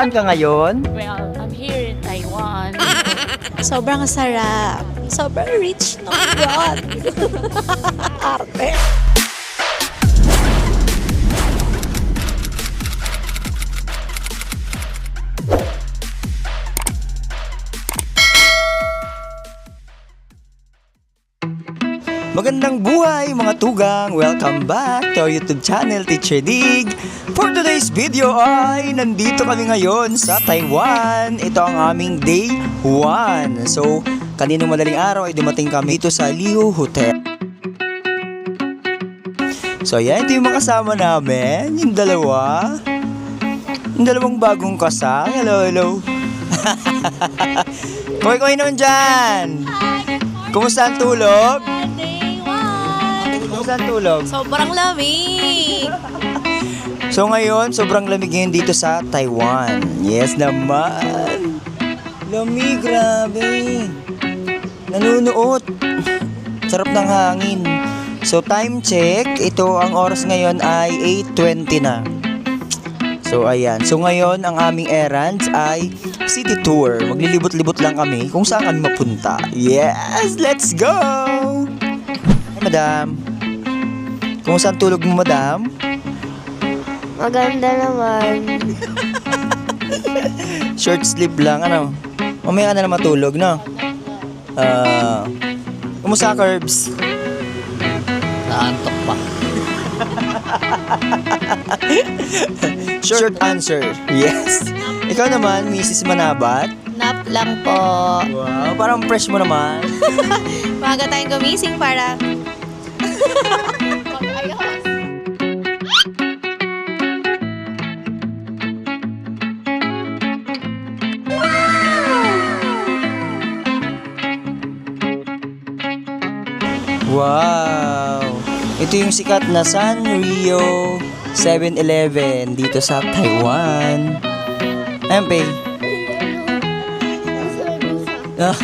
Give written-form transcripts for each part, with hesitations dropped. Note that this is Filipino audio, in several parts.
Nasaan ka ngayon? Well, I'm here in Taiwan. Sobrang sarap. Sobrang rich ng God. Arte. Magandang buhay mga tugang! Welcome back to our YouTube channel, Teacher Dig. For today's video ay nandito kami ngayon sa Taiwan. Ito ang aming day 1. So, kaninong madaling araw ay dumating kami dito sa Liu Hotel. So, ayan, ito yung mga kasama namin. Yung dalawa. Yung dalawang bagong kasal. Hello, hello. Koy-koy naman dyan! Kumusta ang tulog? Kumusta ang tulog? Sobrang lamig. So ngayon, sobrang lamig ngayon dito sa Taiwan. Yes naman. Lamig, grabe. Nanunuot. Sarap ng hangin. So time check, ito ang oras ngayon ay 8:20 na. So ayan. So ngayon, ang aming errands ay city tour. Maglilibot-libot lang kami kung saan kami mapunta. Yes, let's go! Hi, madam. Kumusta ang tulog mo, madam? Maganda naman. Short sleep lang, ano? Mamaya ka na matulog, no? Kumusta, Curbs? Naantok pa. Short answer, yes. Ikaw naman, Mrs. Manabat? Nap lang po. Wow, parang fresh mo naman. Maaga tayong gumising para... Wow! Ito yung sikat na Sanrio 7-Eleven dito sa Taiwan. MP. Ah.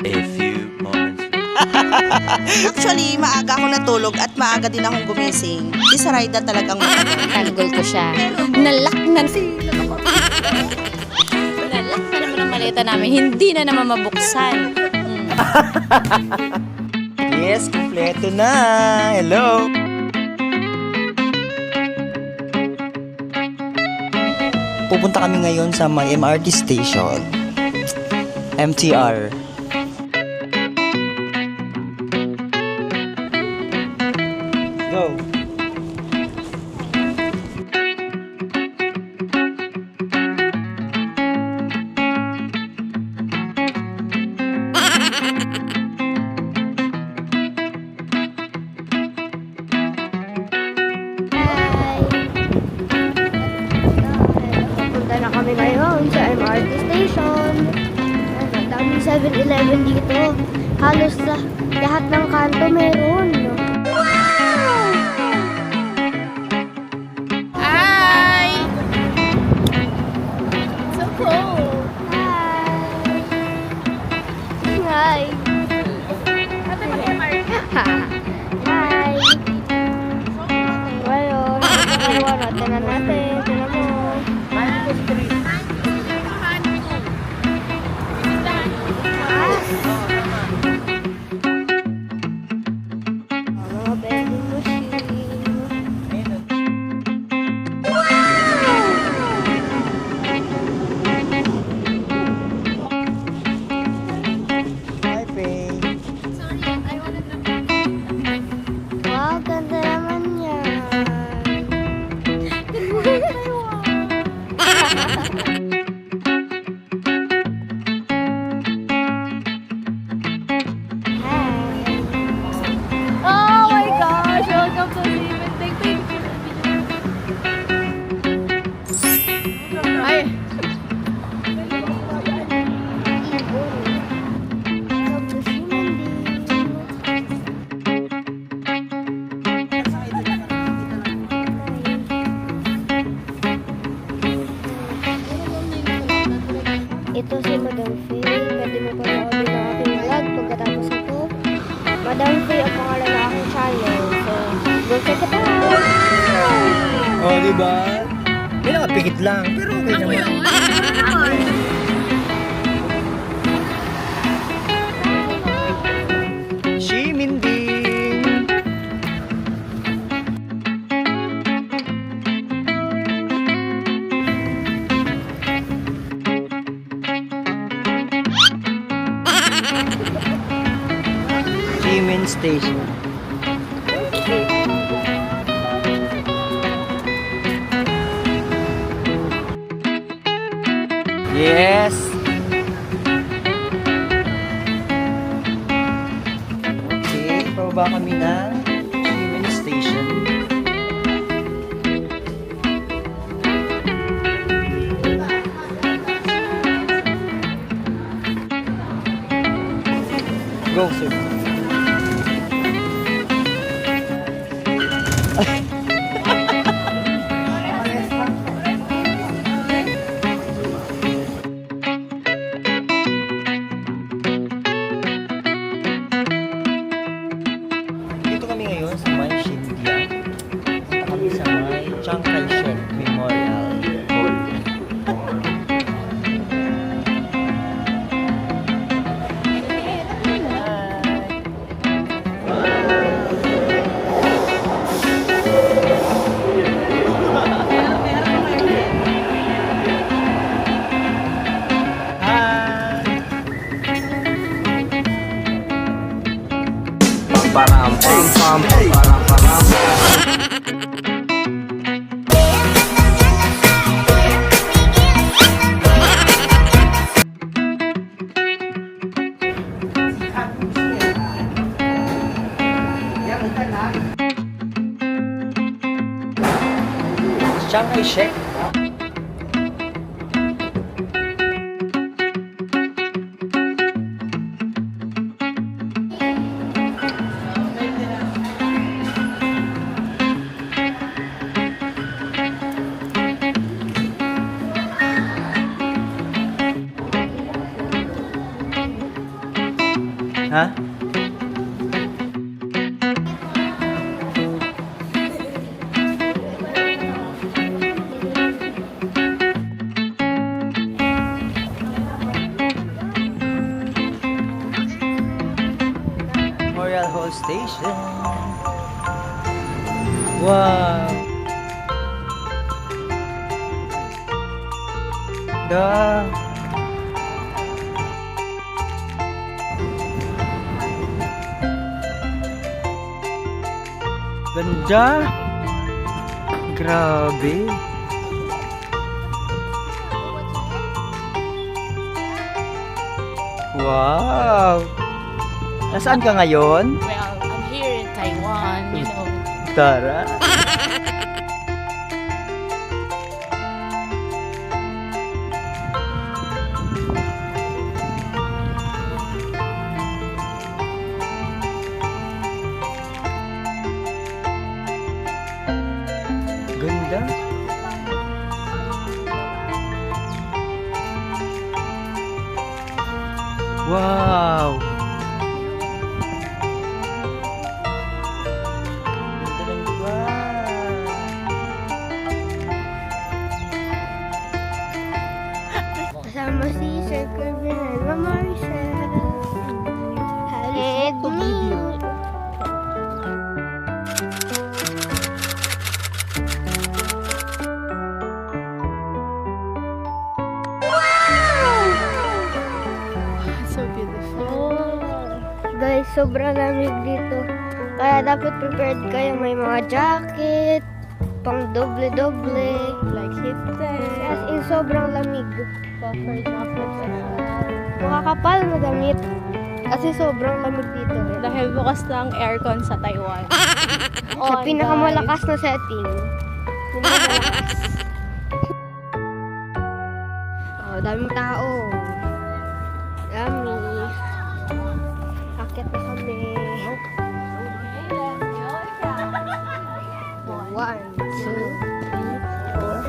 A few moments Actually, maaga ako natulog at maaga din akong gumising. Si Sarayda talagang Tanggol ko siya. Nalak na naman ang maleta namin. Hindi na naman mabuksan. Yes, kompleto na. Hello. Pupunta kami ngayon sa may MRT station. MTR. Go. Punta na kami ngayon sa MRT station. Ang daming 7-Eleven dito. Halos lahat ng kanto meron. Hi! So cool. Hi! Hi! Ngayon, nakakawa natin na natin. Tignan mo. Mga vending machine. Hi, Faye. Wow, ganda naman yan. Oh my gosh! Welcome to Steven. Thank you. Ay! Ito si Madam Faye. Pwede mo panoodin ang aking vlog pagkatapos ito. Madam Faye ang pangalan ng aking channel. So, go check it out! Oh, di ba? May nakapikit lang, pero okay naman. Shiminding! Jimin Station. Yes! Okay, pababa kami ng Jimin Station. Go, sir. Dito kami ngayon sa May Shindia. Punta kami sa May Chiang Kai-shek Memorial Hall. Chiang Kai-shek. Ha? Memorial Hall Station. Wow. Da. Ganda. Grabe. Wow. Nasaan ka ngayon? Well, I'm here in Taiwan, you know. Tara. Ganda. Wow. Ganda ng lugar. Kasama si Sir Kirby and Marcel. Help me. So beautiful. Guys, sobrang lamig dito. Kaya dapat prepared kayo. May mga jacket, pang doble-doble. Like heated. As in, sobrang lamig. Buffer jackets. Makakapal na damit. Kasi sobrang lamig dito. Dahil bukas na ang aircon sa Taiwan. Sa pinakamalakas na setting. Pinakamalakas. Oh, daming tao. Dami. Akit na kami. 1, 2, 3, 4.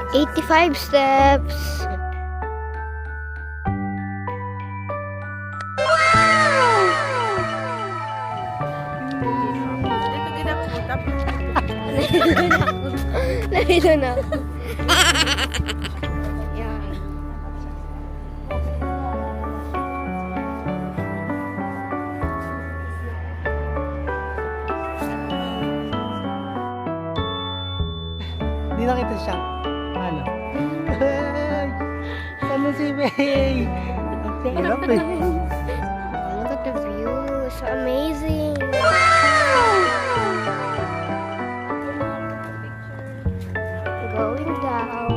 85 steps. Nahilo na ako. Yan. Hindi nakita siya. Ano? Ay! Ano si May? Ang sarap eh. Look at the view. So amazing. Going down.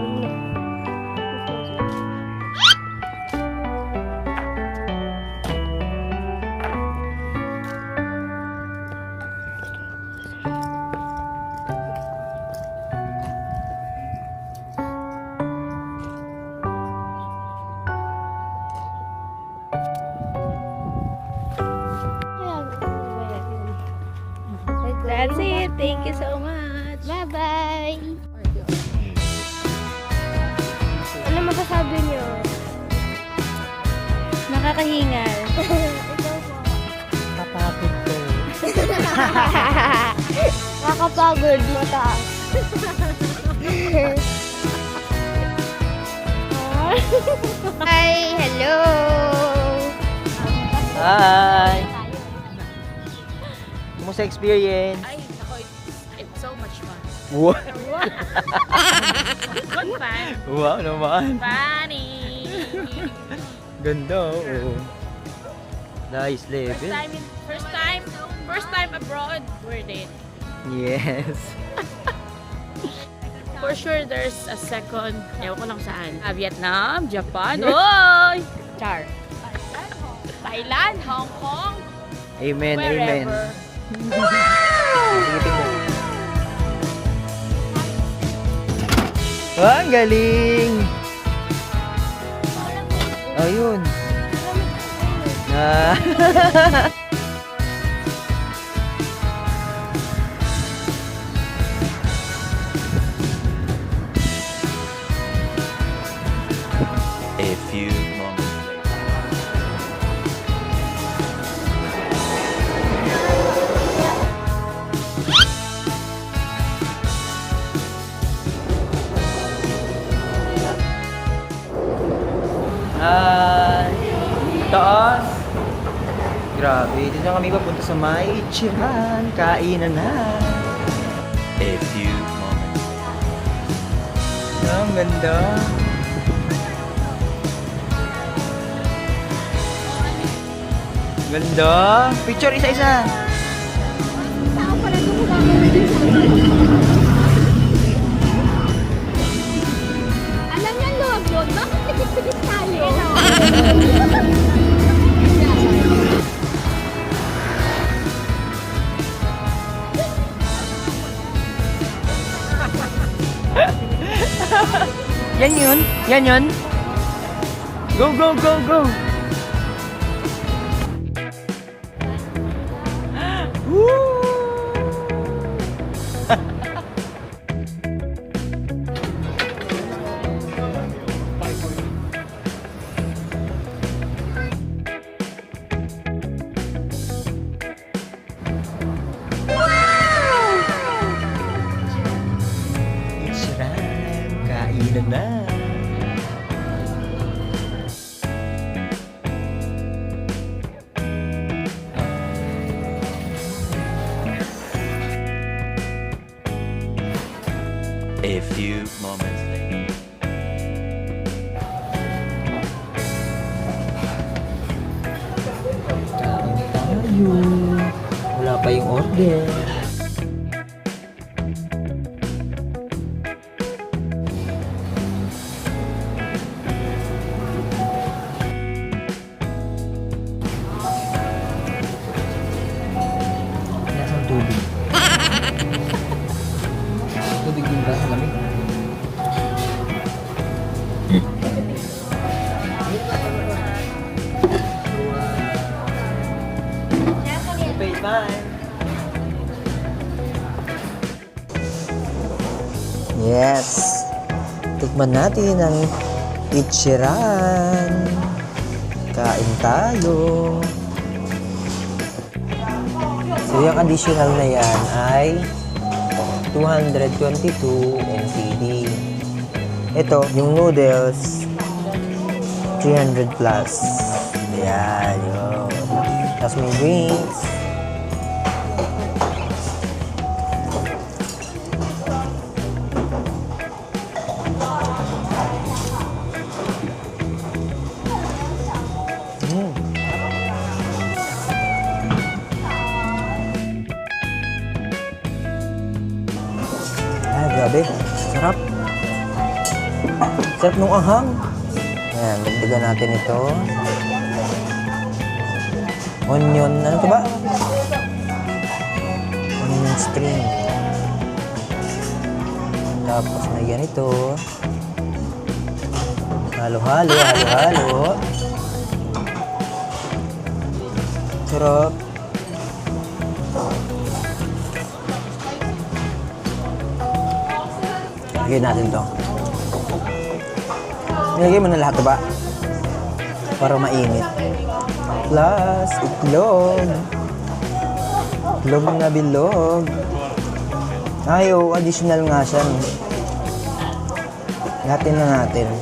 That's it. Thank you so much. Bye-bye. Ano masasabi niyo? Nakakahingal. Ikaw po. Kapapit ko. Nakakapagod mataas. Hi! Hello! Hi! Kumusta experience? Ay, nako, it's so much fun. Wow, Good fun. wow naman. Funny. Ganda, oh. Nice level. First time abroad. Worth it. Yes. For sure, there's a second. Ewan ko lang saan. Vietnam, Japan. Oy! Char. Thailand, Hong Kong. Amen, amen. Wherever. Sige, tingnan. Ang galing! Ayun. Ah. A few moments later. Taas. Grabe, dito na kami papunta sa may Ichiran. Kainan na. A few moments later. Ang ganda. Ganda. Picture isa-isa. Alam niya, log, bakit tikit-tikit tayo? Yan yun. Yan yun. Go, go, go, go. Woo! Sarap, kainan na. A few moments later. Tayo. Wala pa yung order. Nasaan tubig? Tubig din ba? Lamig? Okay, bye. Yes. Tikman natin ang Ichiran. Kain tayo. So yung additional na yan ay 222 NTD. Ito, yung noodles, 300 plus. Ayan, yun. Tapos may drinks. Grabe, sarap. Sarap nung ahang. Ayan, dagdagan natin ito. Onion, ano ito ba? Onion string. Tapos na ganito. Halo-halo, halo-halo. Sarap. Lagyan natin to. Nilagay mo na lahat ba? Para mainit. Plus, itlog. Itlog na bilog. Ayaw, additional nga siya. Natin na natin.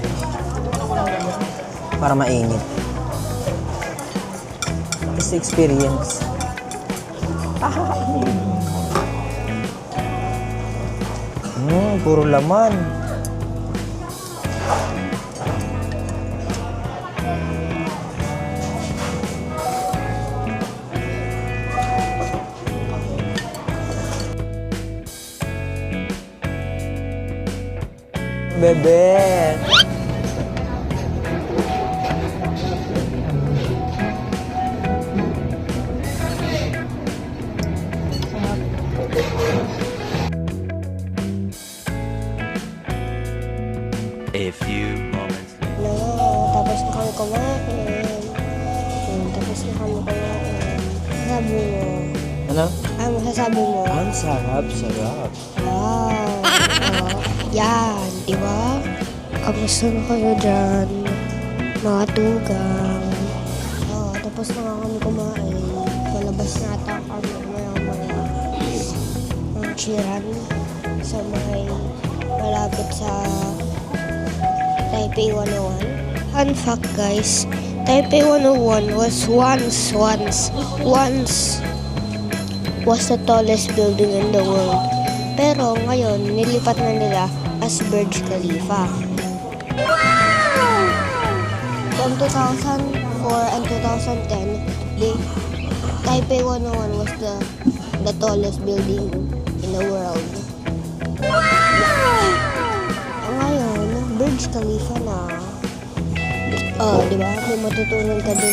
Para mainit. Kasi experience. Puro laman. Bebe. A few moments later. Tapos na kami kumain. Tapos na kami kumain. Sabi mo. Ano? Ano masasabi mo? Ang sarap, sarap. Wow. Yan, di ba? Kamusta na kayo dyan? Mga tugang. Tapos na nga kami kumain. Palabas na ata kami mga chiran sa may malapit sa Taipei 101. Fun fact guys, Taipei 101 was the tallest building in the world. Pero ngayon, nilipat na nila as Burj Khalifa. From 2004 and 2010, the Taipei 101 was the tallest building in the world. Ngayon, Burj Khalifa na. Di ba? May matutunan ka din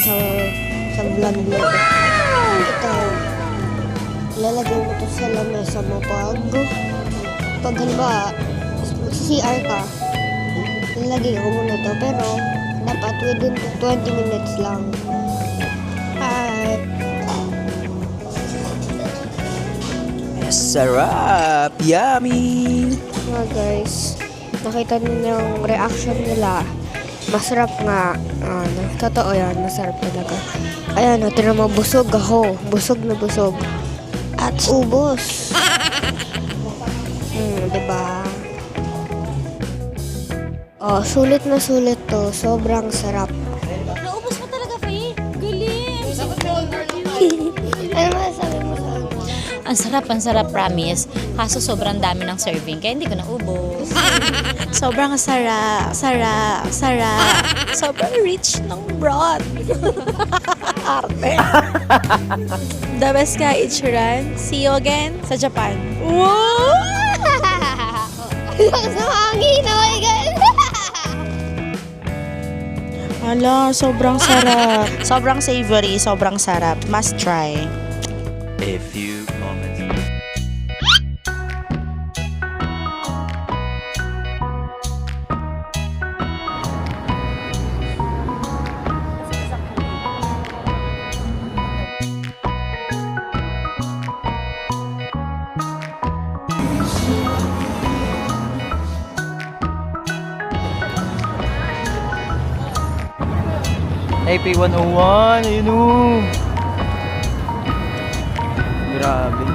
sa vlog mo. Ito, lalagay mo to sa lamesa mo pag halimbawa, CR ka, lalagay ko muna to. Pero, dapat within 20 minutes lang. Hi! Sarap! Yummy! Nga guys, nakita niyo yung reaction nila. Masarap nga. Totoo yan, masarap talaga. Ayan, tinan mo, busog ako. Busog na busog. At ubos. Diba? Sulit na sulit to. Sobrang sarap. Naubos mo talaga, Faye. Galing! Ano masasabi mo sa ano? Ang sarap, promise. Kaso sobrang dami ng serving, kaya hindi ko naubos. Sobrang sarap. Sobrang rich ng broth. Arte. The best ka, Ichiran. See you again sa Japan. Wow! Lakas ng hangin. Oh my God! Ala, sobrang sarap. Sobrang savory, sobrang sarap. Must try. A few moments later. Taipei 101, ayun o. Grabe.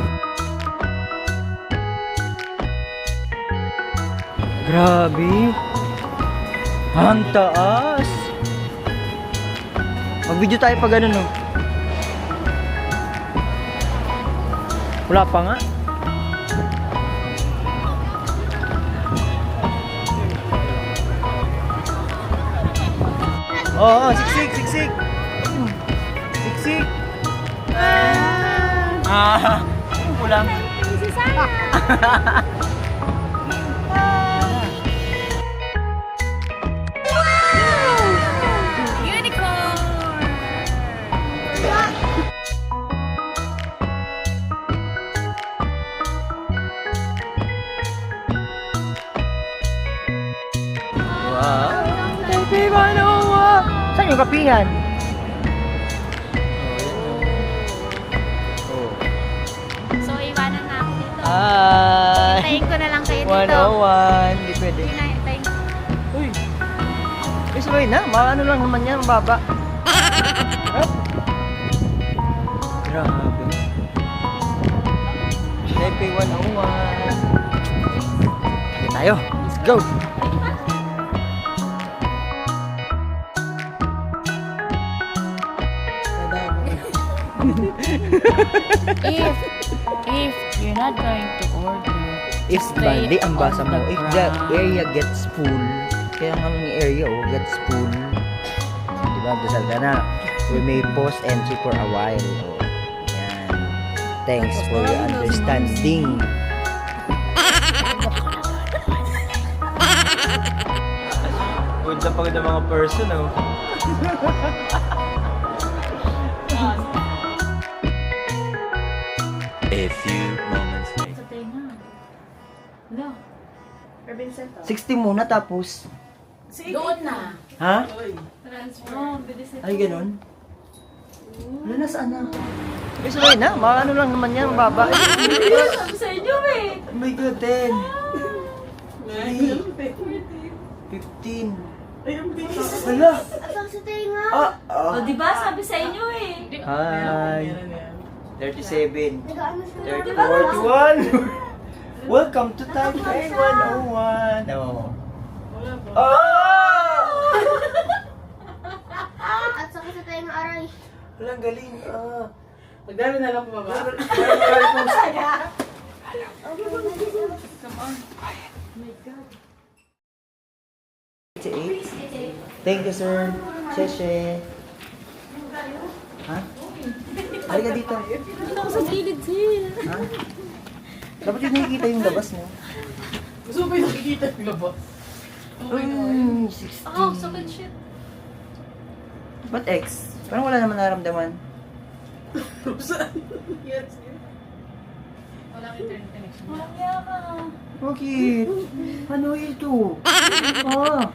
Grabe. Ang taas. Mag-video tayo pag ano, no? Wala pa nga. Oo, siksik, siksik. Siksik. Kulang. Wow. Taipei 101. Saan yung kapihan? So, iwanan na ako dito. Hi. Tayin ko na lang kayo dito. 101. Hindi pwede. Tayin ko. Uy. Eh, sabay na. Ano lang naman yan. Mababa. Grabe. Taipei 101. Okay tayo. Let's go. If you're not going to order, If stay bali ang basa on mo, the if the ground. area gets full, kaya nga ng area gets full, diba, dasal ka na. We may pause entry for a while. Yan. Thanks for your understanding. Good na pagod ang mga person, oh. A few moments later. Sa tenga. No. 60 muna tapos. Doon na. Ha? Transfer. Ay, ganun? Wala na saan na? Eh, sabay na. Ano lang naman yan. Mababa. Sabi sa inyo eh. Oh my God, 10. 15. Wala. O, diba? Sabi sa inyo eh. Hi. 37. 41. Welcome to Taipei 101. Oh. Oh! At saka sa tayo ng aray. Walang galing. Ah. Magdami na lang bumaba. Thank you, sir. Sheshe. Ha? Halika dito. Dito ako sa gilid, sir. Ha? Dapat yung nakikita yung labas mo. Gusto mo ba yung nakikita yung labas? 60. Oh, sakit shit. Ba't X? Parang wala naman naramdaman. Yes. Walang internet connection. Walang yaka. Bakit? Ano ito? Ah.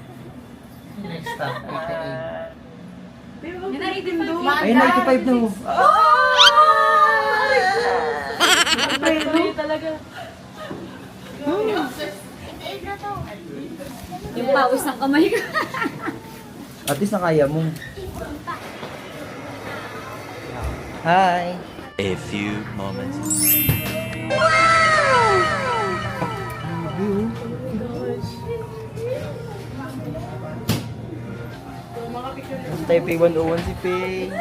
Next stop, 88. Yun na 85. Ayun na, 85 na mo. Ay, talaga. Yung pawis ng kamay ko. At least nakaya mo. Hi. A few moments. Taipei 101 si Pei.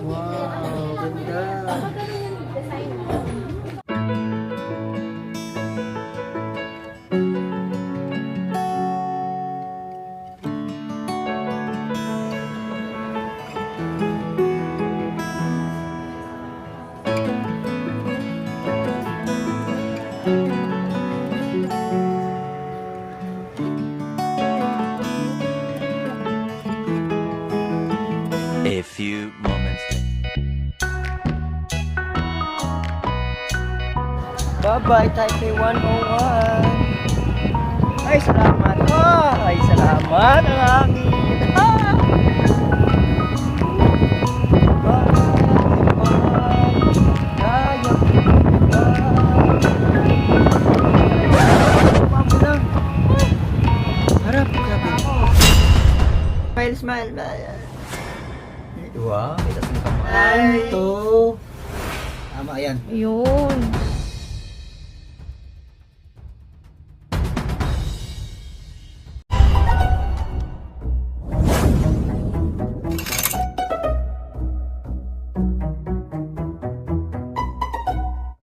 Wow, ganda. A few moments later. Bye-bye, Taipei 101. Ay, salamat. Ay, salamat. Ang hangin. Harap, grabe. Smile, smile. Wow, itas mo kamay. Ito. Tama, ayan. Yun.